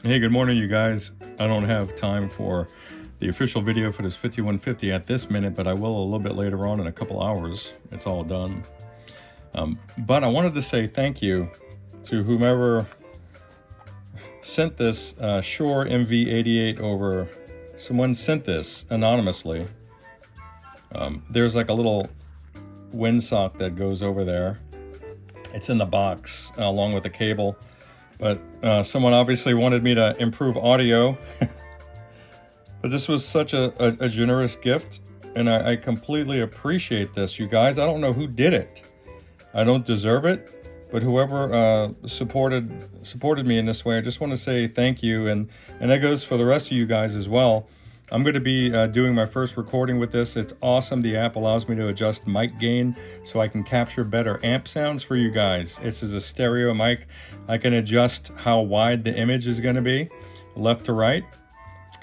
Hey, good morning, you guys. I don't have time for the official video for this 5150 at this minute, but I will a little bit later on in a couple hours. It's all done. But I wanted to say thank you to whomever sent this Shure MV88 over. Someone sent this anonymously. There's like a little windsock that goes over there. It's in the box along with the cable. But someone obviously wanted me to improve audio. But this was such a generous gift, and I completely appreciate this, you guys. I don't know who did it. I don't deserve it, but whoever supported me in this way, I just want to say thank you, and that goes for the rest of you guys as well. I'm going to be doing my first recording with this. It's awesome. The app allows me to adjust mic gain so I can capture better amp sounds for you guys. This is a stereo mic. I can adjust how wide the image is going to be, left to right.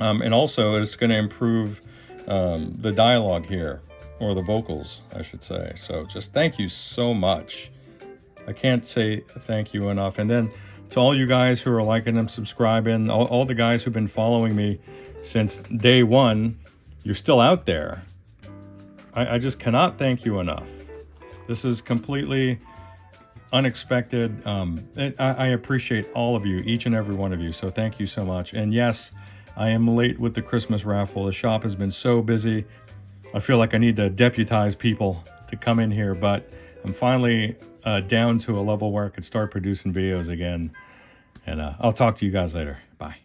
And also it's going to improve the dialogue here, or the vocals, I should say. So just thank you so much. I can't say thank you enough. And then to all you guys who are liking and subscribing, all the guys who've been following me since day one, you're still out there. I just cannot thank you enough. This is completely unexpected. I appreciate all of you, each and every one of you. So thank you so much. And yes, I am late with the Christmas raffle. The shop has been so busy. I feel like I need to deputize people to come in here, but I'm finally down to a level where I could start producing videos again. And I'll talk to you guys later. Bye.